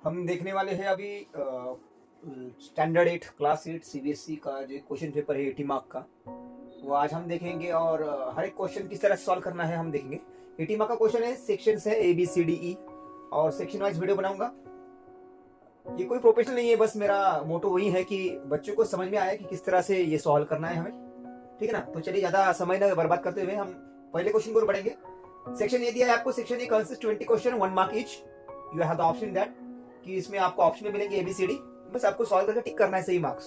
हम देखने वाले हैं अभी स्टैंडर्ड 8 क्लास 8 सीबीएसई का जो क्वेश्चन पेपर है 80 मार्क का, वो आज हम देखेंगे। और हर एक क्वेश्चन किस तरह सॉल्व करना है हम देखेंगे। 80 मार्क का क्वेश्चन है, सेक्शन है A B C D E, और सेक्शन वाइज वीडियो बनाऊंगा। ये कोई प्रोफेशनल नहीं है, बस मेरा मोटो वही है कि बच्चों को समझ में आए कि किस तरह से ये सॉल्व करना है हमें, ठीक है ना। तो चलिए ज्यादा समय न बर्बाद करते हुए हम पहले क्वेश्चन को बढ़ेंगे। सेक्शन ये दिया है आपको, section A consist 20 question 1 mark each. You have the option that कि इसमें आपको ऑप्शन में मिलेंगे एबीसीडी, बस आपको सॉल्व करके टिक करना है सही मार्क्स,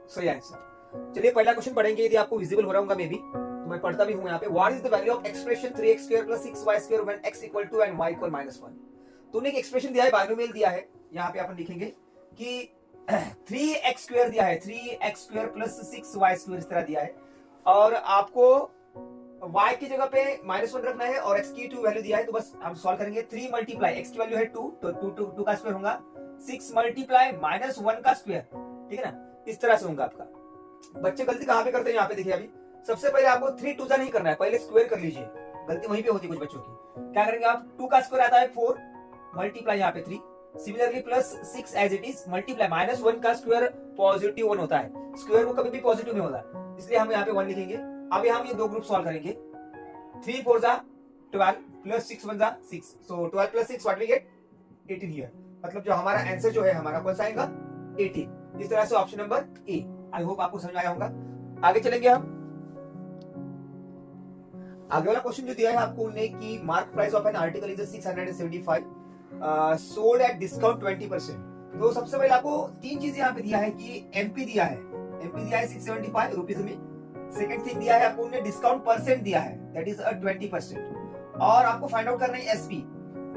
सही आंसर। चलिए पहला क्वेश्चन पढ़ेंगे, यदि आपको विजिबल हो रहा होगा मे बी, तो मैं पढ़ता भी हूं यहाँ पे। What is the value of expression 3x² + 6y² when x = 2 and y = -1। तूने एक एक्सप्रेशन दिया है, बाइनोमियल दिया है, यहाँ पे अपन लिखेंगे कि 3x² दिया है, 3x² + 6y² इस तरह दिया है, और आपको y की जगह पे -1 रखना है और x की 2 वैल्यू दिया है। तो बस हम सॉल्व करेंगे। 3 मल्टीप्लाई x की वैल्यू है 2, तो 2 का स्क्वायर होगा, 6 मल्टीप्लाई -1 का स्क्वायर, ठीक है ना। इस तरह से होगा आपका। बच्चे गलती कहां पे करते हैं यहाँ पे देखिए। अभी सबसे पहले आपको 3 2 नहीं करना है, पहले स्क्वायर कर लीजिए। गलती वहीं पे होती है कुछ बच्चों की। क्या करेंगे आप, 2 का स्क्वायर आता है 4 मल्टीप्लाई यहाँ पे 3, similarly plus 6 as it is multiply -1 का स्क्वायर पॉजिटिव 1 होता है, स्क्वायर को कभी भी पॉजिटिव नहीं होता, इसलिए हम यहाँ पे 1 लिखेंगे। अभी हम ये दो ग्रुप सॉल्व करेंगे। 3 4 12 plus 6 1 6, so 12 + 6 what we get 18 here. मतलब जो हमारा आंसर जो है हमारा कौन सा आएगा, 18। इस तरह से option number A. I hope आपको समझ आया होगा। आगे चलेंगे हम। आगे वाला क्वेश्चन जो दिया है आपको ने कि mark price of an article is 675, sold at discount 20%। तो सबसे पहले आपको तीन चीज यहाँ पे दिया है कि एमपी दिया है, एमपी दिया है 675 रुपीज में। सेकंड थिंग दिया है आपको ने डिस्काउंट परसेंट दिया है, दैट इज 20%। और आपको फाइंड आउट करना है एसपी।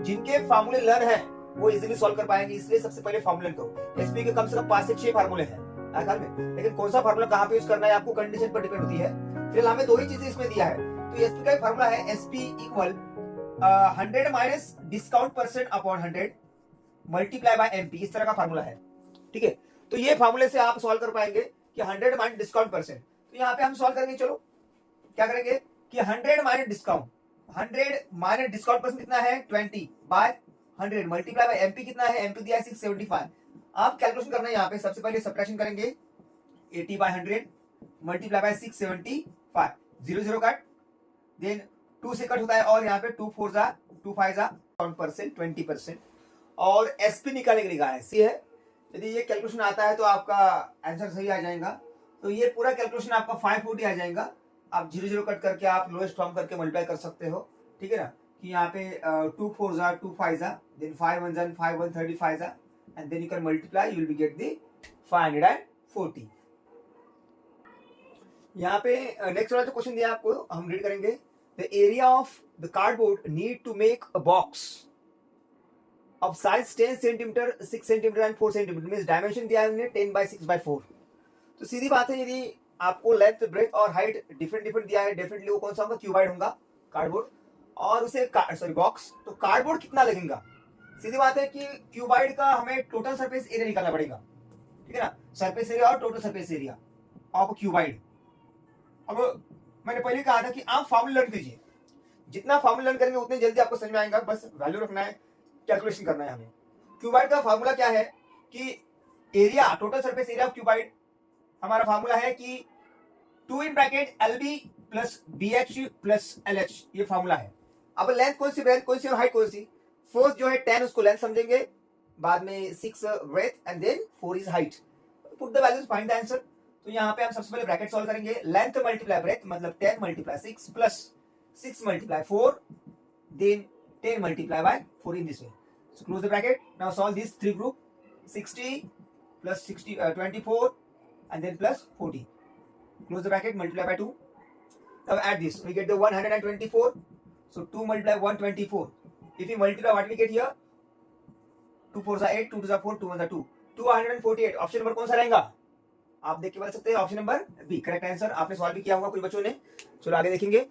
जिनके फार्मूले लर्न है वो इजीली सॉल्व कर पाएंगे, इसलिए सबसे पहले फार्मूला करो। एसपी के कम से कम 5 से 6 फार्मूले हैं आखिर में, लेकिन कौन सा फार्मूला कहां पे यूज करना है आपको कंडीशन पर डिपेंड होती है। फिलहाल हमें दो ही चीजें इसमें दिया है। तो एसपी का फार्मूला है SP equal 100 minus discount percent upon 100 multiply bye MP, इस तरह का फार्मूला है, ठीक है। तो ये फार्मूले से आप सॉल्व कर पाएंगे कि 100 माइनस डिस्काउंट परसेंट। तो यहाँ पे हम सॉल्व करेंगे। चलो क्या करेंगे कि 100 minus discount, 100 minus discount percent कितना है 20 बाय 100 मल्टीप्लाई बाय एमपी कितना है, एमपी दिया है 675। आप कैलकुलेशन करना है यहाँ पे। सबसे पहले सब्ट्रैक्शन करेंगे, 80 by 100 multiply by 675, 0 0 cut, then 2 से कट होता है, और यहाँ पे 2 4 2 5 परसेंट 20%, और एसपी निकालने के लिए कहा है सी है। यदि ये कैलकुलेशन आता है तो आपका आंसर सही आ जाएगा। तो ये पूरा कैलकुलेशन आपका 540 आ जाएगा। आप 0 0 कट करके आप लोएस्ट फॉर्म करके मल्टीप्लाई कर सकते हो, ठीक है ना। कि यहाँ पे 2 4 2 5 then 5 1 5 1 35 and then you can multiply, you will be get the 540। यहाँ पे नेक्स्ट वाला जो क्वेश्चन दिया आपको हम रीड करेंगे। The area of the cardboard need to make a box of size 10 centimetre 6 centimetre and 4 centimetre, means dimension दिया है हमने 10 बाय 6 बाय 4। तो सीधी बात है, यदि आपको लेंथ ब्रेथ और हाइट डिफरेंट दिया है, डेफिनेटली वो कौन सा होगा, क्यूबाइड होगा कार्डबोर्ड, और उसे सॉरी बॉक्स। तो कार्डबोर्ड कितना लगेगा, सीधी बात है कि क्यूबाइड का हमें टोटल सरफेस एरिया निकालना पड़ेगा, ठीक है ना। सरफेस एरिया और total surface area of cuboid. अब मैंने पहले कहा था कि आप फॉर्मूला लर्न कीजिए, जितना फॉर्मूला लर्न करेंगे उतनी जल्दी आपको समझ में आएगा। बस वैल्यू रखना है, कैलकुलेशन करना है हमें। क्यूबाइड का फॉर्मूला क्या है कि area, total surface area of cuboid, हमारा फॉर्मूला है कि 2 in bracket LB plus BH plus LH, ये फॉर्मूला है। अब लेंथ कौन सी, ब्रेथ कौन सी, और हाइट कौन सी। फर्स्ट जो है 10 उसको लेंथ समझेंगे, बाद में 6 breadth and then 4 is height. Put the values, find the answer. तो यहाँ पे हम सबसे पहले ब्रैकेट सॉल्व करेंगे। लेंथ मल्टीप्लाई ब्रेथ मतलब 10 multiply 6 plus 6 multiply 4 then 10 multiply by 4 in this way. So close the bracket. Now solve these three group, 60 plus 60 24 and then plus 40. Close the bracket, multiply by 2. Now add this, we get the 124. So 2 multiply 124. If we multiply, what we get here, 2 4 8, 2 2 4, 2 1 2, 248। Option number कौन सा रहेगा, आप देख के बता सकते हैं, option number B correct answer. आपने सॉल्व भी किया होगा कुछ बच्चों ने। चलो आगे देखेंगे।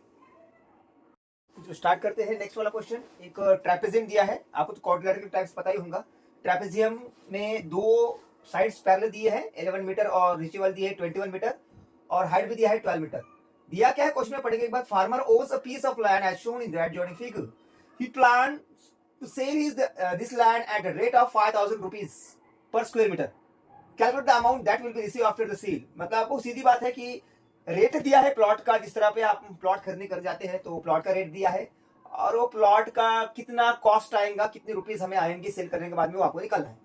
जो स्टार्ट करते हैं नेक्स्ट वाला क्वेश्चन। एक ट्रेपेजियम दिया है आपको, तो क्वाड्रिलेटरल टाइप्स पता ही होगा। ट्रेपेजियम में दो साइड्स पैरेलल दिए हैं 11 मीटर, और नीचे दिए है 21 मीटर, और हाइट भी दिया है 12 मीटर। दिया क्या है क्वेश्चन में पढ़ेंगे एक बार। Farmer owns a piece of land as shown in that joining figure, he plan to sell this land at a rate of 5,000 rupees per square meter. Calculate the amount that will be received after the sale. मतलब आपको सीधी बात है कि rate दिया है plot का, जिस तरह पे आप प्लॉट खरीदने कर जाते हैं तो प्लॉट का रेट दिया है और वो प्लॉट का कितना कॉस्ट आएगा, कितने रुपीस हमें आएंगे सेल करने के बाद में, वो आपको निकालना है।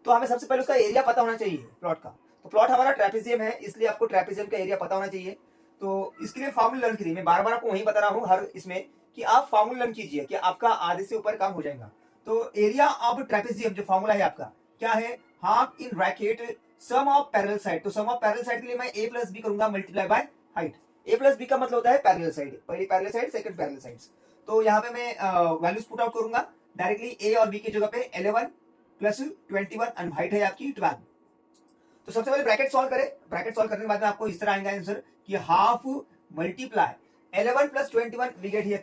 तो हमें सबसे पहले उसका एरिया पता होना चाहिए प्लॉट का। तो प्लॉट हमारा ट्रेपेजियम है, इसलिए आपको ट्रेपेजियम का एरिया पता होना चाहिए। तो इसके लिए फॉर्मूला लर्न करिए। मैं बार बार आपको वही बता रहा हूँ हर इसमें कि आप फॉर्मूला लर्न कीजिए कि आपका आधे से ऊपर काम हो जाएगा। तो एरिया ऑफ ट्रेपेजियम जो फॉर्मूला है आपका क्या है, half in bracket sum of parallel side. तो सम ऑफ पैरेलल साइड के लिए मैं a प्लस बी करूंगा multiply by height. a plus B का मतलब होता है पैरेलल साइड, पहली parallel side second parallel sides. तो यहाँ पे मैं वैल्यूज पुट आउट करूंगा डायरेक्टली। a और b की जगह पे 11 प्लस 21 एंड हाइट है आपकी 12। तो सबसे पहले ब्रैकेट सॉल्व करें। ब्रैकेट सॉल्व करने के बाद में आपको इस तरह आएगा आंसर कि हाफ multiply 11 plus 21 we get here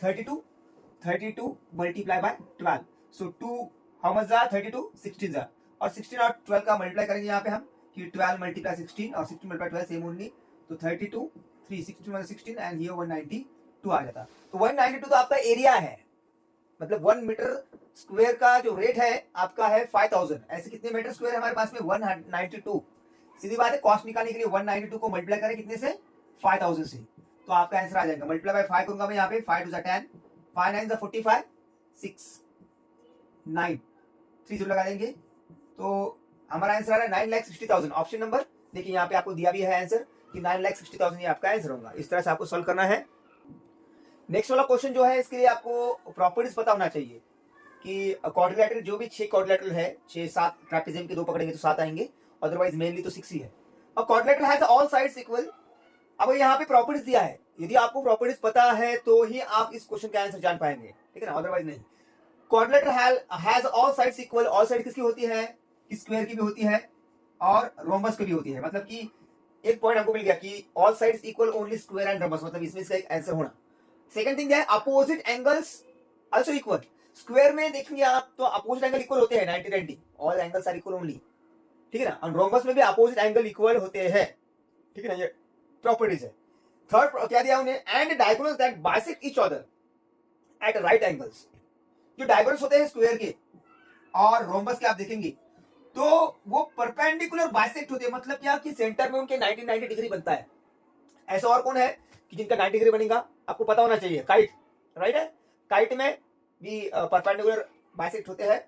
32 multiply by 12। So 2 how much that 32 16 that, और 16 और 12 का मल्टीप्लाई करेंगे यहाँ पे हम कि 12 मल्टीप्लाई 16 और 16 मल्टीप्लाई 12 सेम ओनली। तो 32 3 16 16 एंड हियर 192 आ जाता। तो 192 तो आपका एरिया है, मतलब 1 मीटर स्क्वायर का जो रेट है आपका है 5000। ऐसे कितने मीटर स्क्वायर हमारे पास में 192। सीधी बात है, कॉस्ट निकालने के लिए 192 को मल्टीप्लाई करें कितने से 5000 से, तो आपका आंसर आ जाएगा। मल्टीप्लाई बाय 5 करूंगा मैं यहाँ पे, 5 2 10 5 9 45 6 9 3 0 लगा देंगे तो हमारा आंसर आ रहा है 9,60,000। ऑप्शन नंबर देखिए यहाँ पे आपको दिया भी है आंसर कि 9,60,000 ये आपका आंसर होगा। इस तरह से आपको सॉल्व करना है। नेक्स्ट वाला क्वेश्चन जो है इसके लिए आपको प्रॉपर्टीज पता होना चाहिए कि क्वाड्रिलेटरल जो भी 6 क्वाड्रिलेटरल है, 6 7 ट्रेपेजियम के 2 पकड़ेंगे तो 7 आएंगे, अदरवाइज मेनली तो 6 ही है। और quadrilateral has all sides equal. अब यहाँ पे प्रॉपर्टीज दिया है, यदि आपको प्रॉपर्टीज पता है तो ही आप इस क्वेश्चन का आंसर जान पाएंगे, ठीक है ना, अदरवाइज नहीं। Quadrilateral has all sides equal. All side किसकी होती है, स्क्वायर की भी होती है और रोम्बस की भी होती है। मतलब कि एक पॉइंट हमको मिल गया कि all sides equal only square and rhombus, मतलब इसमें इसका एक आंसर होना। सेकंड थिंग है opposite angles also equal. Square में देखेंगे आप तो अपोजिट एंगल इक्वल होते हैं 90 90, all angles are equal only, ठीक है ना। और रोम्बस में भी अपोजिट एंगल इक्वल होते हैं, ठीक है ना, ये प्रॉपर्टीज है। थर्ड क्या दिया उन्हें, and diagonals that bisect each other at right angles. जो डायगोनल्स होते हैं स्क्वायर के और रोम्बस के आप देखेंगे तो वो परपेंडिकुलर बाइसेक्ट होते हैं। मतलब क्या कि सेंटर में उनके 90 डिग्री बनता है। ऐसा और कौन है कि जिनका 90 डिग्री बनेगा, आपको पता होना चाहिए, काइट, राइट है। काइट में भी परपेंडिकुलर बाइसेक्ट होते हैं।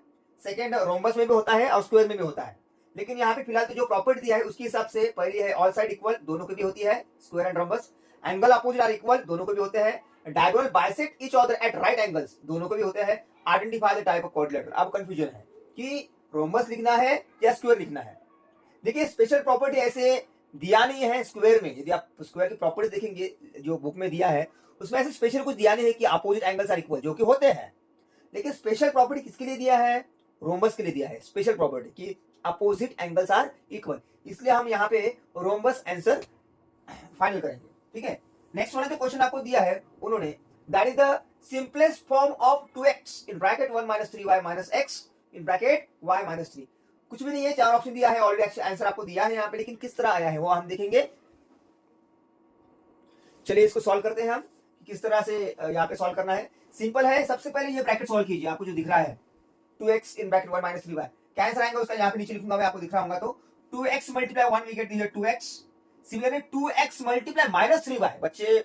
सेकंड रोम्बस में भी होता है और स्क्वायर में भी होता है। लेकिन यहाँ पे फिलहाल तो जो प्रॉपर्टी दिया है उसके हिसाब से पहली है ऑल साइड इक्वल, दोनों की भी होती है, square and rhombus. Angle opposite are equal, दोनों को भी होते हैं। Diagonal bisect each other at right angles, दोनों को भी होते हैं। Identify the type of quadrilateral. अब कंफ्यूजन है कि रोम्बस लिखना है या स्क्वायर लिखना है। देखिए स्पेशल प्रॉपर्टी ऐसे दिया नहीं है स्क्वायर में। यदि आप स्क्वायर की प्रॉपर्टी देखेंगे जो बुक में दिया है उसमें ऐसे स्पेशल कुछ दिया नहीं है कि अपोजिट एंगल्स आर इक्वल, जो कि होते हैं। लेकिन स्पेशल प्रॉपर्टी किसके लिए दिया है, रोम्बस के लिए दिया है स्पेशल प्रॉपर्टी कि अपोजिट एंगल्स आर इक्वल। इसलिए हम यहाँ पे रोम्बस आंसर फाइनल करेंगे, ठीक है। नेक्स्ट वाला जो क्वेश्चन आपको दिया है उन्होंने, that is the simplest form of 2x in bracket 1 - 3y - x in bracket y - 3। कुछ भी नहीं है, 4 ऑप्शन दिया है, ऑलरेडी आंसर आपको दिया है यहाँ पे, लेकिन किस तरह आया है वो हम देखेंगे। चलिए इसको सॉल्व करते हैं हम, किस तरह से यहाँ पे सॉल्व करना है। सिंपल है, सबसे पहले ये ब्रैकेट सॉल्व कीजिए। आपको जो दिख रहा है 2x इन ब्रैकेट 1 - 3y, क्या आंसर आएगा उसका यहाँ पे नीचे लिखूंगा मैं, आपको दिख रहा होगा। तो 2x multiply 1 we get here 2x। Similarly 2x multiply -3y, बच्चे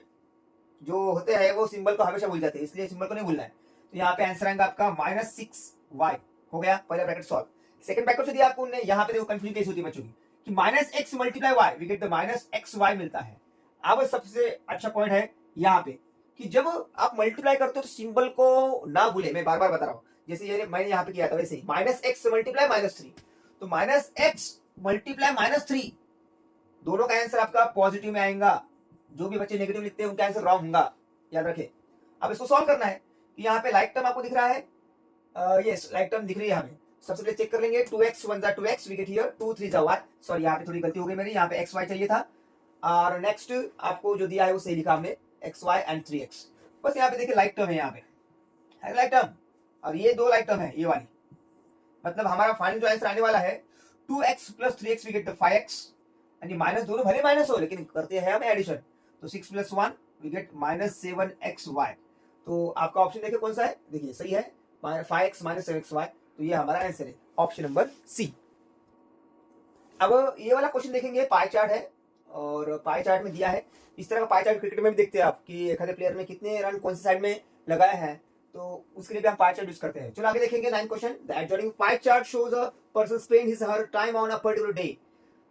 जो होते हैं वो सिंबल को हमेशा भूल जाते हैं, इसलिए सिंबल को नहीं भूलना है। तो यहाँ पे आंसर आएगा आपका -6y। हो गया पहला ब्रैकेट सॉल्व। सेकंड ब्रैकेट से दिया आपको उन्होंने, यहाँ पे देखो कंफ्यूजन कैसे होती है बच्चों की कि -x multiply y we get the -xy मिलता है। अब सबसे अच्छा पॉइंट है यहाँ पे कि जब आप मल्टीप्लाई करते हो तो सिंबल को ना भूले। मैं बार बार बता रहा हूँ, जैसे ये मैंने यहाँ पे किया था वैसे ही -x मल्टीप्लाई -3, तो -x मल्टीप्लाई -3 दोनों का आंसर आपका पॉजिटिव में आएगा। जो भी बच्चे नेगेटिव लिखते हैं उनका आंसर रॉन्ग होगा, याद रखें। अब इसको सॉल्व करना है कि यहाँ पे लाइक टर्म आपको दिख रहा है, यस लाइक टर्म दिख रही है हमें। सबसे पहले चेक कर लेंगे 2x 1 = 2x we get here 2 3 = y। Sorry यहाँ पे थोड़ी गलती हो गई मेरी, यहाँ पे xy चाहिए था। और नेक्स्ट आपको जो दिया है वो सही लिखा हमने, xy एंड 3x। बस यहाँ पे देखिए लाइक टर्म है, यहाँ पे है लाइक टर्म, और ये 2 लाइक टर्म है ये वाली। मतलब हमारा फाइनल जो आंसर आने वाला है 2x + 3x we get 5x। And ये माइनस दोनों भले माइनस हो लेकिन करते हैं हम एडिशन, तो 6 + 1 वी गेट -7xy। तो आपका ऑप्शन देखिए कौन सा है, देखिए सही है 5x माइनस 7xy, तो ये हमारा आंसर है ऑप्शन नंबर सी। अब ये वाला क्वेश्चन देखेंगे, पाई चार्ट है और पाई चार्ट में दिया है, इस तरह का पाई चार्ट क्रिकेट में भी देखते हैं आप कि एक आधे प्लेयर ने कितने रन कौन सी साइड में लगाया है, तो उसके लिए भी हम पाई चार्ट यूज करते हैं। चलो आगे देखेंगे 9 question. The adjoining pie chart shows a person spend his her time on a particular day.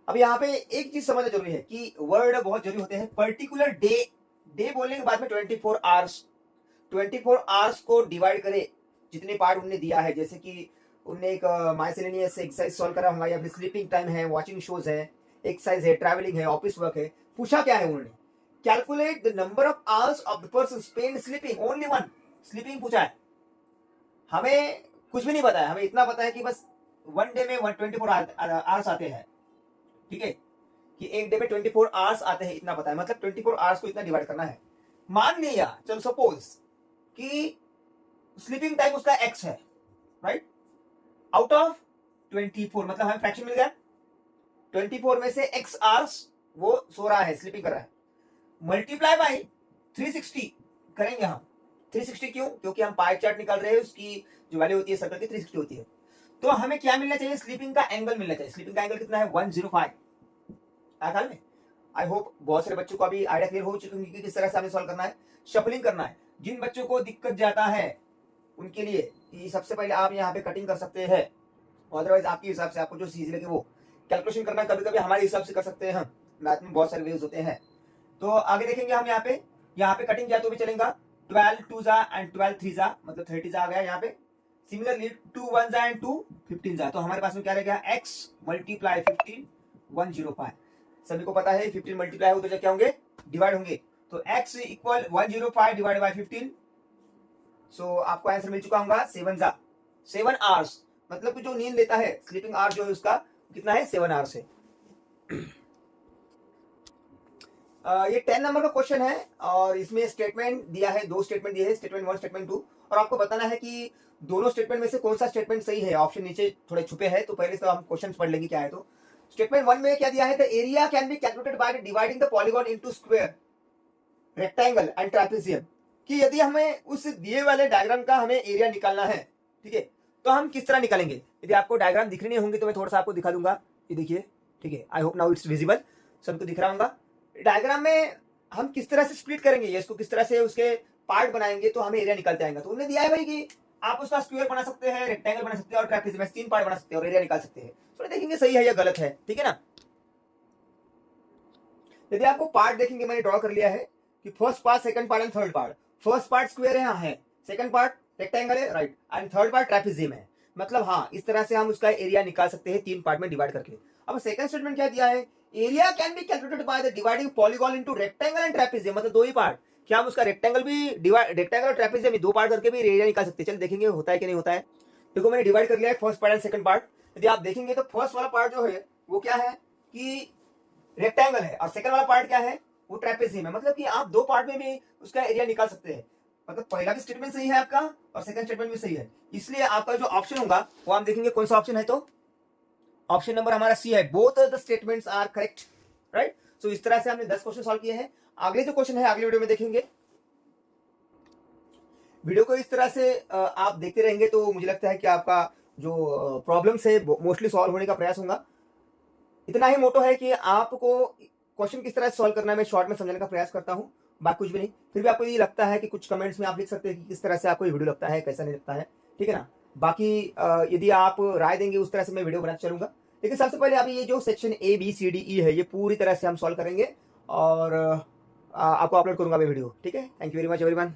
अब यहाँ पे एक चीज समझना जरूरी है कि वर्ड बहुत जरूरी होते हैं। पर्टिकुलर डे, डे बोलने के बाद में 24 आवर्स, 24 आवर्स को डिवाइड करे जितने पार्ट उन्होंने दिया है, जैसे कि उन्होंने एक माइसेलेनियस एक्सरसाइज सॉल्व करा होगा, या फिर स्लीपिंग टाइम है, वॉचिंग शोज है, एक्सरसाइज है, ट्रैवलिंग है, ऑफिस वर्क है। पूछा क्या है उन्होंने, calculate the number of hours of the person spend sleeping, only one, sleeping पूछा है। हमें कुछ भी नहीं पता है, हमें इतना पता है कि बस वन डे में 124 आवर्स आते हैं, ठीक है, कि एक डे में 24 आवर्स आते हैं, इतना पता है। मतलब 24 आवर्स को इतना डिवाइड करना है। मान लिया, चलो सपोज कि स्लीपिंग टाइम उसका x है, राइट, आउट ऑफ 24, मतलब हमें फ्रैक्शन मिल गया, 24 में से x आवर्स वो सो रहा है, स्लीपिंग कर रहा है, मल्टीप्लाई बाय 360 करेंगे हम। 360 क्यों? क्योंकि हम पाई चार्ट निकाल रहे हैं, उसकी जो वैल्यू होती है सर्कल की 360 होती है। तो हमें क्या मिलना चाहिए, स्लीपिंग का एंगल मिलना चाहिए। स्लीपिंग का एंगल कितना है, 105। ख्याल में, आई होप बहुत सारे बच्चों को अभी आइडिया क्लियर हो चुकी है कि किस तरह से हमें सॉल्व करना है, शफलिंग करना है। जिन बच्चों को दिक्कत जाता है उनके लिए कि सबसे पहले आप यहाँ पे कटिंग कर सकते हैं, अदरवाइज आपके हिसाब से आपको जो चीज लगे वो कैलकुलेशन करना, कभी कभी हमारे हिसाब से कर सकते हैं हम, मैथ में बहुत सारे वेव्स होते हैं। तो आगे देखेंगे हम यहाँ पे कटिंग किया तो भी चलेगा, 12 2 जा एंड 12 3 जा, मतलब 30 जा आ गया यहाँ पे। सिमिलरली 2 1 जा एंड 2 15 जा, तो हमारे पास में क्या रहेगा, x मल्टीप्लाई 15 105। सभी को पता है 15 मल्टीप्लाई हो तो क्या होंगे, डिवाइड होंगे, तो x इक्वल 105 डिवाइड बाय 15। सो आपको आंसर मिल चुका होगा 7 जा, 7 आवर्स, मतलब कि जो नींद लेता है, स्लीपिंग आवर जो है उसका कितना है, 7 आवर्स है। ये 10 नंबर का क्वेश्चन है और इसमें स्टेटमेंट दिया है, 2 स्टेटमेंट दिए हैं, स्टेटमेंट 1 स्टेटमेंट 2, और आपको बताना है कि दोनों स्टेटमेंट में से कौन सा स्टेटमेंट सही है। ऑप्शन नीचे थोड़े छुपे हैं, तो पहले से हम क्वेश्चन पढ़ लेंगे क्या है। तो स्टेटमेंट 1 में क्या दिया है, the area can be calculated by dividing the polygon into square, rectangle and trapezium, कि यदि हमें उस दिए वाले डायग्राम का हमें एरिया निकालना है, ठीक है, तो हम किस तरह निकालेंगे। यदि आपको डायग्राम दिख नहीं होंगे तो मैं थोड़ा सा आपको दिखा दूंगा, ये देखिए, ठीक है, I hope now it's visible, सबको दिख रहा होगा। डायग्राम में हम किस तरह से स्प्लिट करेंगे, इसको किस तरह से उसके पार्ट बनाएंगे तो हमें एरिया निकलते आएगा। तो उन्होंने दिया है भाई कि आप उसका स्क्वायर बना सकते हैं, रेक्टेंगल बना सकते हैं और ट्रापेजियम, 3 पार्ट बना सकते हैं और एरिया निकाल सकते हैं। तो देखेंगे सही है या गलत है, ठीक है ना। यदि आपको पार्ट देखेंगे, मैंने ड्रॉ कर लिया है कि first part, second part and third part. First part square है, हाँ है, सेकंड पार्ट रेक्टेंगल है, right, and third part trapezium है। मतलब हाँ, इस तरह से हम उसका एरिया निकाल सकते हैं 3 पार्ट में डिवाइड करके। अब सेकंड स्टेटमेंट क्या दिया है, area can be calculated by the dividing polygon into rectangle and trapezium, मतलब 2 ही पार्ट। क्या हम उसका रेक्टेंगल और ट्रापेजियम 2 पार्ट करके भी एरिया निकाल सकते हैं। चलिए देखेंगे होता है कि नहीं होता है। देखो मैंने डिवाइड कर लिया है first part and second part. यदि आप देखेंगे तो फर्स्ट वाला पार्ट जो है वो क्या है कि रेक्टेंगल है, और सेकंड वाला पार्ट क्या है, वो ट्रापेजियम है। मतलब कि आप 2 पार्ट में भी उसका एरिया निकाल सकते हैं। मतलब पहला भी स्टेटमेंट सही है आपका और सेकंड स्टेटमेंट भी सही है, इसलिए आपका जो ऑप्शन होगा वो हम देखेंगे कौन सा ऑप्शन है। तो ऑप्शन नंबर हमारा सी है, both the statements are correct, right. So इस तरह से हमने 10 क्वेश्चन सॉल्व किए हैं। अगले जो क्वेश्चन है अगले वीडियो में देखेंगे। वीडियो को इस तरह से आप देखते रहेंगे तो मुझे लगता है कि आपका जो प्रॉब्लम्स है मोस्टली सॉल्व होने का प्रयास होगा। इतना ही मोटो है कि आपको क्वेश्चन किस तरह से सॉल्व करना है मैं शॉर्ट में समझाने का प्रयास करता हूँ, बाकी कुछ भी नहीं। फिर भी आपको ये लगता है कि कुछ कमेंट्स में आप लिख सकते हैं कि किस तरह से आपको ये वीडियो लगता है, कैसा नहीं लगता है, ठीक है ना। बाकी यदि आप राय देंगे उस तरह से मैं वीडियो बनाते चलूंगा। लेकिन सबसे पहले अभी ये जो सेक्शन ABCDE है ये पूरी तरह से हम सॉल्व करेंगे और आपको अपलोड करूंगा मैं वीडियो, ठीक है। Thank you very much everyone.